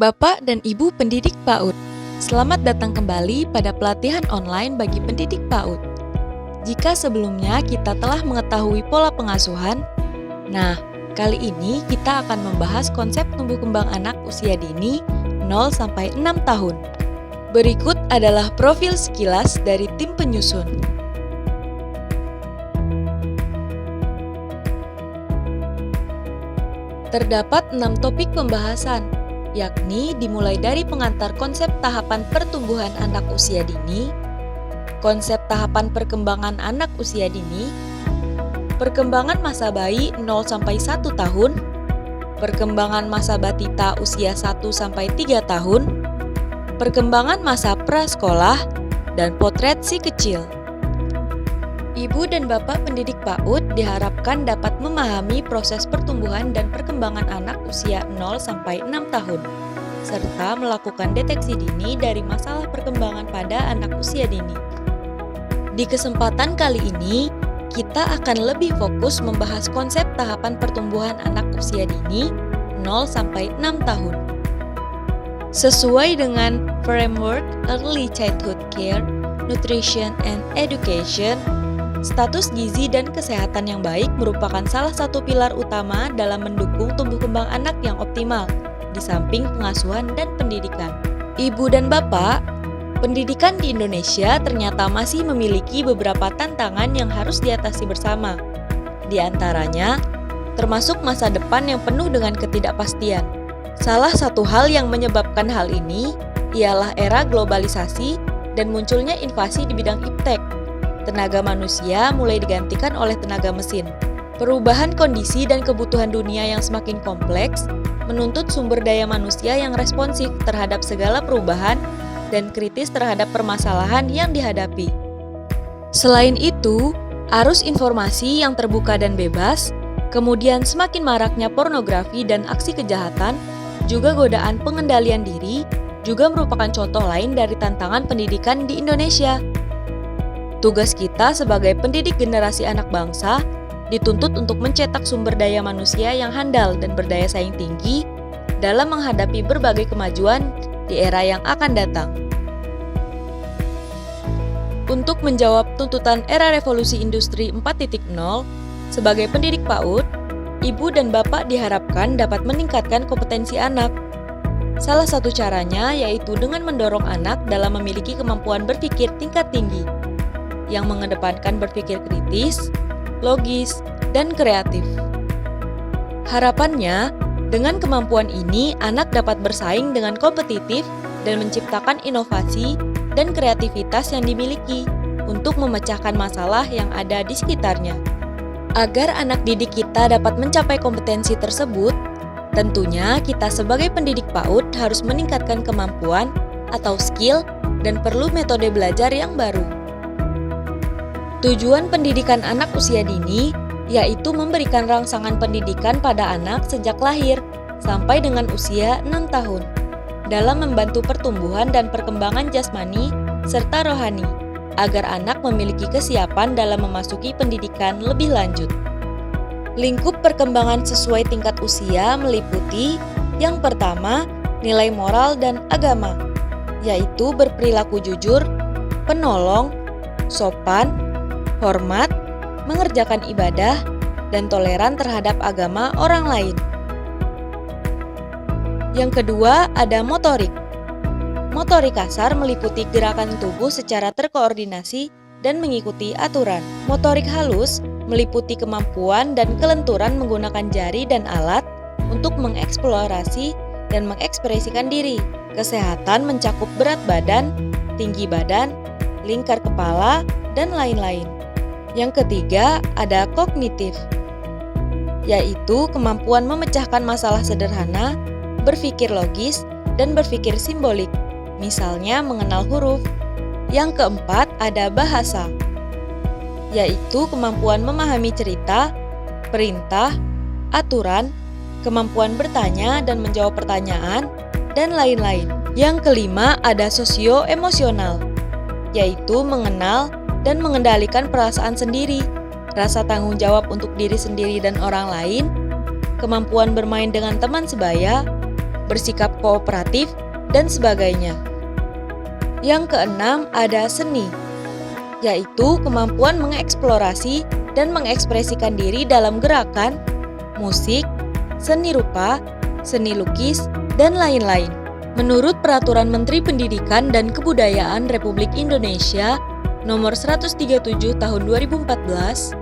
Bapak dan Ibu pendidik PAUD, selamat datang kembali pada pelatihan online bagi pendidik PAUD. Jika sebelumnya kita telah mengetahui pola pengasuhan, kali ini kita akan membahas konsep tumbuh kembang anak usia dini 0-6 tahun. Berikut adalah profil sekilas dari tim penyusun. Terdapat 6 topik pembahasan, yakni dimulai dari pengantar konsep tahapan pertumbuhan anak usia dini, konsep tahapan perkembangan anak usia dini, perkembangan masa bayi 0-1 tahun, perkembangan masa batita usia 1-3 tahun, perkembangan masa prasekolah, dan potret si kecil. Ibu dan Bapak pendidik PAUD diharapkan dapat memahami proses pertumbuhan dan perkembangan anak usia 0-6 tahun, serta melakukan deteksi dini dari masalah perkembangan pada anak usia dini. Di kesempatan kali ini, kita akan lebih fokus membahas konsep tahapan pertumbuhan anak usia dini 0-6 tahun. Sesuai dengan Framework Early Childhood Care, Nutrition and Education, status gizi dan kesehatan yang baik merupakan salah satu pilar utama dalam mendukung tumbuh kembang anak yang optimal, di samping pengasuhan dan pendidikan. Ibu dan Bapak, pendidikan di Indonesia ternyata masih memiliki beberapa tantangan yang harus diatasi bersama. Di antaranya, termasuk masa depan yang penuh dengan ketidakpastian. Salah satu hal yang menyebabkan hal ini ialah era globalisasi dan munculnya invasi di bidang iptek. Tenaga manusia mulai digantikan oleh tenaga mesin. Perubahan kondisi dan kebutuhan dunia yang semakin kompleks menuntut sumber daya manusia yang responsif terhadap segala perubahan dan kritis terhadap permasalahan yang dihadapi. Selain itu, arus informasi yang terbuka dan bebas, kemudian semakin maraknya pornografi dan aksi kejahatan, juga godaan pengendalian diri, juga merupakan contoh lain dari tantangan pendidikan di Indonesia. Tugas kita sebagai pendidik generasi anak bangsa dituntut untuk mencetak sumber daya manusia yang handal dan berdaya saing tinggi dalam menghadapi berbagai kemajuan di era yang akan datang. Untuk menjawab tuntutan era revolusi industri 4.0, sebagai pendidik PAUD, Ibu dan Bapak diharapkan dapat meningkatkan kompetensi anak. Salah satu caranya yaitu dengan mendorong anak dalam memiliki kemampuan berpikir tingkat tinggi, yang mengedepankan berpikir kritis, logis, dan kreatif. Harapannya, dengan kemampuan ini anak dapat bersaing dengan kompetitif dan menciptakan inovasi dan kreativitas yang dimiliki untuk memecahkan masalah yang ada di sekitarnya. Agar anak didik kita dapat mencapai kompetensi tersebut, tentunya kita sebagai pendidik PAUD harus meningkatkan kemampuan atau skill dan perlu metode belajar yang baru. Tujuan pendidikan anak usia dini yaitu memberikan rangsangan pendidikan pada anak sejak lahir sampai dengan usia 6 tahun dalam membantu pertumbuhan dan perkembangan jasmani serta rohani agar anak memiliki kesiapan dalam memasuki pendidikan lebih lanjut. Lingkup perkembangan sesuai tingkat usia meliputi yang pertama, nilai moral dan agama, yaitu berperilaku jujur, penolong, sopan, hormat, mengerjakan ibadah, dan toleran terhadap agama orang lain. Yang kedua, ada motorik. Motorik kasar meliputi gerakan tubuh secara terkoordinasi dan mengikuti aturan. Motorik halus meliputi kemampuan dan kelenturan menggunakan jari dan alat untuk mengeksplorasi dan mengekspresikan diri. Kesehatan mencakup berat badan, tinggi badan, lingkar kepala, dan lain-lain. Yang ketiga, ada kognitif, yaitu kemampuan memecahkan masalah sederhana, berpikir logis, dan berpikir simbolik, misalnya mengenal huruf. Yang keempat, ada bahasa, yaitu kemampuan memahami cerita, perintah, aturan, kemampuan bertanya dan menjawab pertanyaan, dan lain-lain. Yang kelima, ada sosio-emosional, yaitu mengenal dan mengendalikan perasaan sendiri, rasa tanggung jawab untuk diri sendiri dan orang lain, kemampuan bermain dengan teman sebaya, bersikap kooperatif, dan sebagainya. Yang keenam ada seni, yaitu kemampuan mengeksplorasi dan mengekspresikan diri dalam gerakan, musik, seni rupa, seni lukis, dan lain-lain. Menurut Peraturan Menteri Pendidikan dan Kebudayaan Republik Indonesia Nomor 137 Tahun 2014,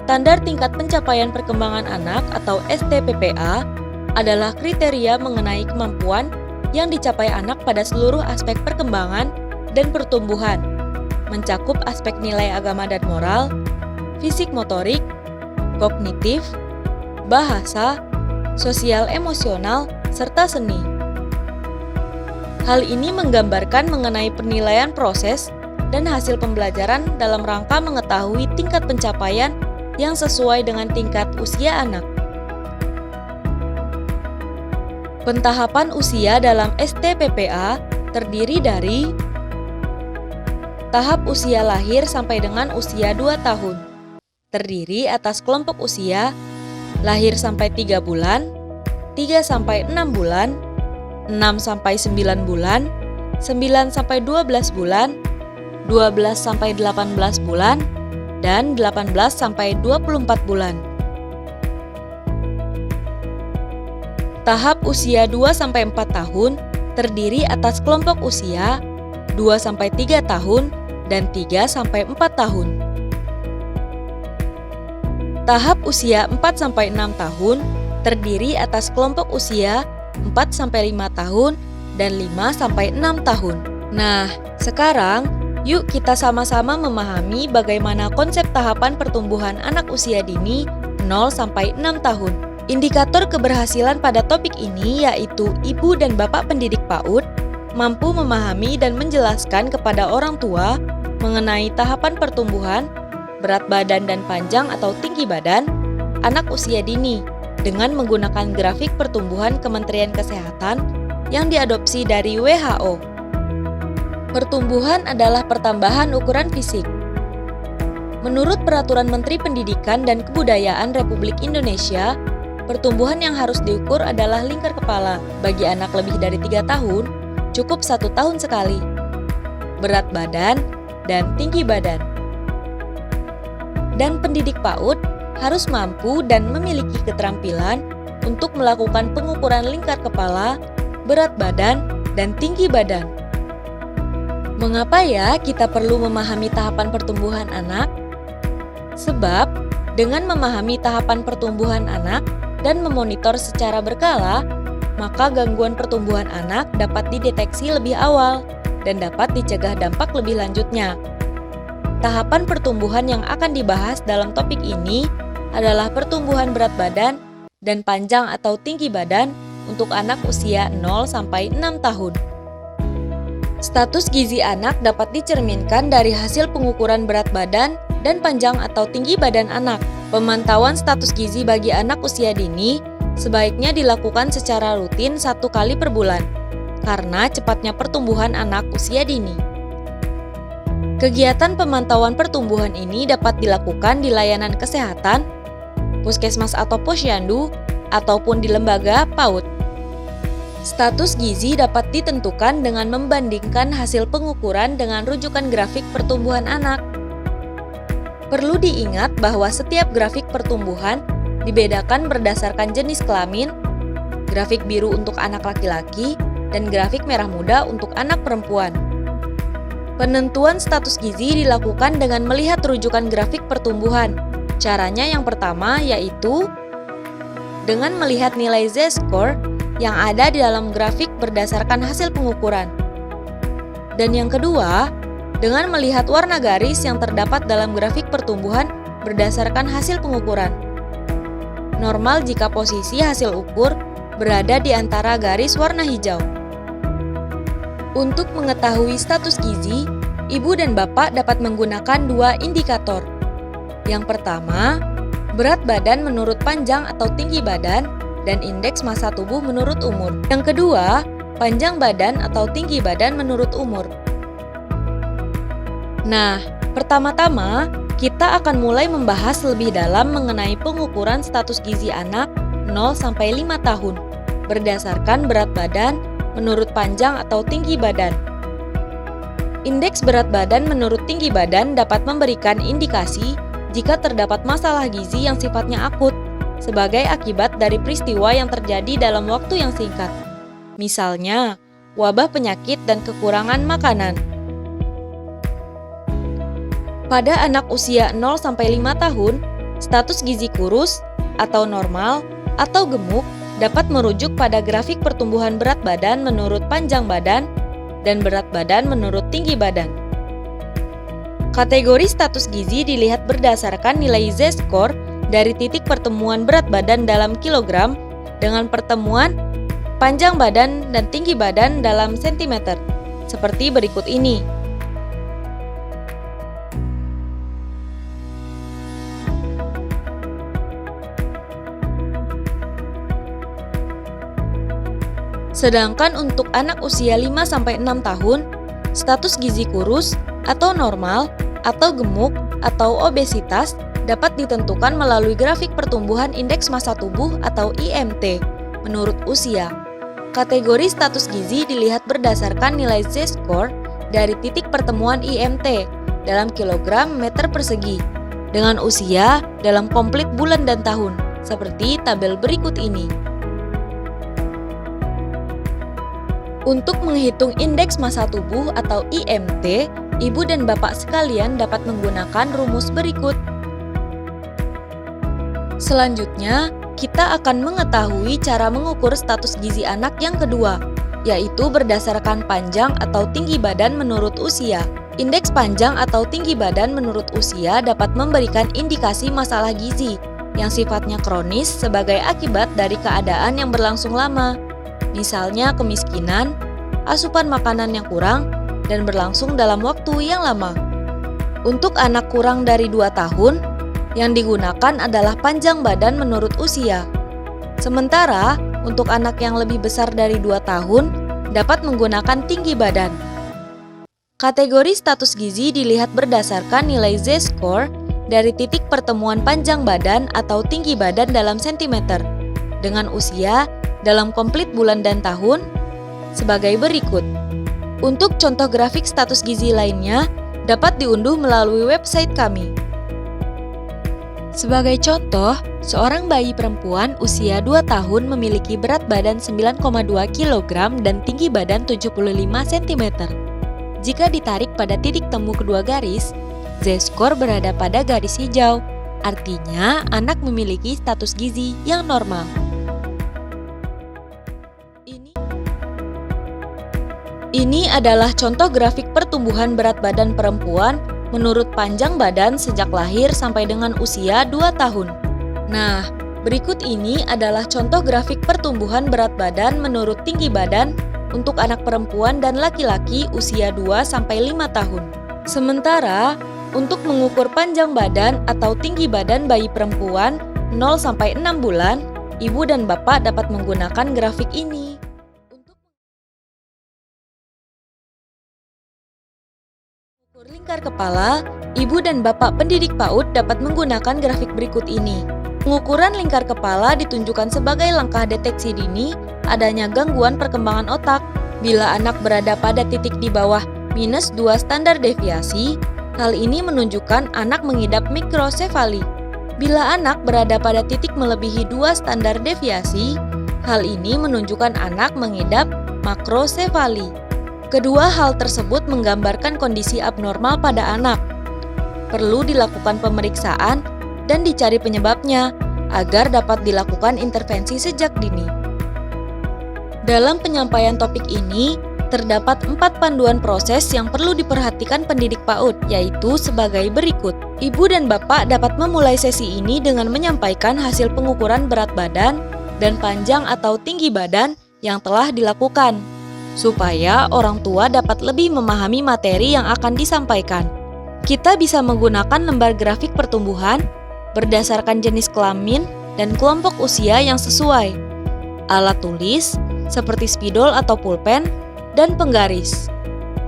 standar tingkat pencapaian perkembangan anak atau STPPA adalah kriteria mengenai kemampuan yang dicapai anak pada seluruh aspek perkembangan dan pertumbuhan, mencakup aspek nilai agama dan moral, fisik motorik, kognitif, bahasa, sosial emosional, serta seni. Hal ini menggambarkan mengenai penilaian proses dan hasil pembelajaran dalam rangka mengetahui tingkat pencapaian yang sesuai dengan tingkat usia anak. Pentahapan usia dalam STPPA terdiri dari tahap usia lahir sampai dengan usia 2 tahun, terdiri atas kelompok usia lahir sampai 3 bulan, 3 sampai 6 bulan, 6 sampai 9 bulan, 9 sampai 12 bulan, 12 sampai 18 bulan, dan 18 sampai 24 bulan. Tahap usia 2 sampai 4 tahun terdiri atas kelompok usia 2 sampai 3 tahun dan 3 sampai 4 tahun. Tahap usia 4 sampai 6 tahun terdiri atas kelompok usia 4 sampai 5 tahun dan 5 sampai 6 tahun. Nah, sekarang yuk kita sama-sama memahami bagaimana konsep tahapan pertumbuhan anak usia dini 0 sampai 6 tahun. Indikator keberhasilan pada topik ini yaitu ibu dan bapak pendidik PAUD mampu memahami dan menjelaskan kepada orang tua mengenai tahapan pertumbuhan, berat badan dan panjang atau tinggi badan anak usia dini dengan menggunakan grafik pertumbuhan Kementerian Kesehatan yang diadopsi dari WHO. Pertumbuhan adalah pertambahan ukuran fisik. Menurut Peraturan Menteri Pendidikan dan Kebudayaan Republik Indonesia, pertumbuhan yang harus diukur adalah lingkar kepala. Bagi anak lebih dari 3 tahun, cukup 1 tahun sekali. Berat badan dan tinggi badan. Dan pendidik PAUD harus mampu dan memiliki keterampilan untuk melakukan pengukuran lingkar kepala, berat badan, dan tinggi badan. Mengapa ya kita perlu memahami tahapan pertumbuhan anak? Sebab, dengan memahami tahapan pertumbuhan anak dan memonitor secara berkala, maka gangguan pertumbuhan anak dapat dideteksi lebih awal dan dapat dicegah dampak lebih lanjutnya. Tahapan pertumbuhan yang akan dibahas dalam topik ini adalah pertumbuhan berat badan dan panjang atau tinggi badan untuk anak usia 0 sampai 6 tahun. Status gizi anak dapat dicerminkan dari hasil pengukuran berat badan dan panjang atau tinggi badan anak. Pemantauan status gizi bagi anak usia dini sebaiknya dilakukan secara rutin 1 kali per bulan, karena cepatnya pertumbuhan anak usia dini. Kegiatan pemantauan pertumbuhan ini dapat dilakukan di layanan kesehatan, puskesmas atau posyandu, ataupun di lembaga PAUD. Status gizi dapat ditentukan dengan membandingkan hasil pengukuran dengan rujukan grafik pertumbuhan anak. Perlu diingat bahwa setiap grafik pertumbuhan dibedakan berdasarkan jenis kelamin, grafik biru untuk anak laki-laki, dan grafik merah muda untuk anak perempuan. Penentuan status gizi dilakukan dengan melihat rujukan grafik pertumbuhan. Caranya yang pertama yaitu dengan melihat nilai Z-score yang ada di dalam grafik berdasarkan hasil pengukuran. Dan yang kedua, dengan melihat warna garis yang terdapat dalam grafik pertumbuhan berdasarkan hasil pengukuran. Normal jika posisi hasil ukur berada di antara garis warna hijau. Untuk mengetahui status gizi, ibu dan bapak dapat menggunakan 2 indikator. Yang pertama, berat badan menurut panjang atau tinggi badan, dan indeks massa tubuh menurut umur. Yang kedua, panjang badan atau tinggi badan menurut umur. Nah, pertama-tama, kita akan mulai membahas lebih dalam mengenai pengukuran status gizi anak 0 sampai 5 tahun. berdasarkan berat badan menurut panjang atau tinggi badan. Indeks berat badan menurut tinggi badan dapat memberikan indikasi jika terdapat masalah gizi yang sifatnya akut sebagai akibat dari peristiwa yang terjadi dalam waktu yang singkat. Misalnya, wabah penyakit dan kekurangan makanan. Pada anak usia 0-5 tahun, status gizi kurus atau normal atau gemuk dapat merujuk pada grafik pertumbuhan berat badan menurut panjang badan dan berat badan menurut tinggi badan. Kategori status gizi dilihat berdasarkan nilai Z-score dari titik pertemuan berat badan dalam kilogram dengan pertemuan panjang badan dan tinggi badan dalam sentimeter, seperti berikut ini. Sedangkan untuk anak usia 5-6 tahun, status gizi kurus atau normal atau gemuk atau obesitas dapat ditentukan melalui grafik pertumbuhan indeks massa tubuh atau IMT menurut usia. Kategori status gizi dilihat berdasarkan nilai Z-score dari titik pertemuan IMT dalam kilogram meter persegi dengan usia dalam komplit bulan dan tahun, seperti tabel berikut ini. Untuk menghitung indeks massa tubuh atau IMT, ibu dan bapak sekalian dapat menggunakan rumus berikut. Selanjutnya, kita akan mengetahui cara mengukur status gizi anak yang kedua, yaitu berdasarkan panjang atau tinggi badan menurut usia. Indeks panjang atau tinggi badan menurut usia dapat memberikan indikasi masalah gizi yang sifatnya kronis sebagai akibat dari keadaan yang berlangsung lama. Misalnya kemiskinan, asupan makanan yang kurang, dan berlangsung dalam waktu yang lama. Untuk anak kurang dari 2 tahun, yang digunakan adalah panjang badan menurut usia. Sementara, untuk anak yang lebih besar dari 2 tahun, dapat menggunakan tinggi badan. Kategori status gizi dilihat berdasarkan nilai Z-score dari titik pertemuan panjang badan atau tinggi badan dalam sentimeter, dengan usia dalam komplit bulan dan tahun sebagai berikut. Untuk contoh grafik status gizi lainnya dapat diunduh melalui website kami. Sebagai contoh, seorang bayi perempuan usia 2 tahun memiliki berat badan 9,2 kg dan tinggi badan 75 cm. Jika ditarik pada titik temu kedua garis, Z-score berada pada garis hijau, artinya anak memiliki status gizi yang normal. Ini adalah contoh grafik pertumbuhan berat badan perempuan menurut panjang badan sejak lahir sampai dengan usia 2 tahun. Nah, berikut ini adalah contoh grafik pertumbuhan berat badan menurut tinggi badan untuk anak perempuan dan laki-laki usia 2-5 tahun. Sementara, untuk mengukur panjang badan atau tinggi badan bayi perempuan 0-6 bulan, ibu dan bapak dapat menggunakan grafik ini. Untuk lingkar kepala, ibu dan bapak pendidik PAUD dapat menggunakan grafik berikut ini. Pengukuran lingkar kepala ditunjukkan sebagai langkah deteksi dini adanya gangguan perkembangan otak. Bila anak berada pada titik di bawah -2 standar deviasi, hal ini menunjukkan anak mengidap mikrosefali. Bila anak berada pada titik melebihi 2 standar deviasi, hal ini menunjukkan anak mengidap makrosefali. Kedua hal tersebut menggambarkan kondisi abnormal pada anak. Perlu dilakukan pemeriksaan dan dicari penyebabnya agar dapat dilakukan intervensi sejak dini. Dalam penyampaian topik ini, terdapat 4 panduan proses yang perlu diperhatikan pendidik PAUD, yaitu sebagai berikut. Ibu dan bapak dapat memulai sesi ini dengan menyampaikan hasil pengukuran berat badan dan panjang atau tinggi badan yang telah dilakukan, supaya orang tua dapat lebih memahami materi yang akan disampaikan. Kita bisa menggunakan lembar grafik pertumbuhan berdasarkan jenis kelamin dan kelompok usia yang sesuai, alat tulis seperti spidol atau pulpen, dan penggaris.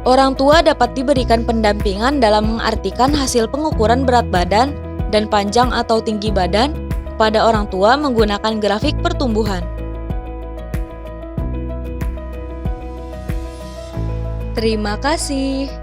Orang tua dapat diberikan pendampingan dalam mengartikan hasil pengukuran berat badan dan panjang atau tinggi badan pada orang tua menggunakan grafik pertumbuhan. Terima kasih.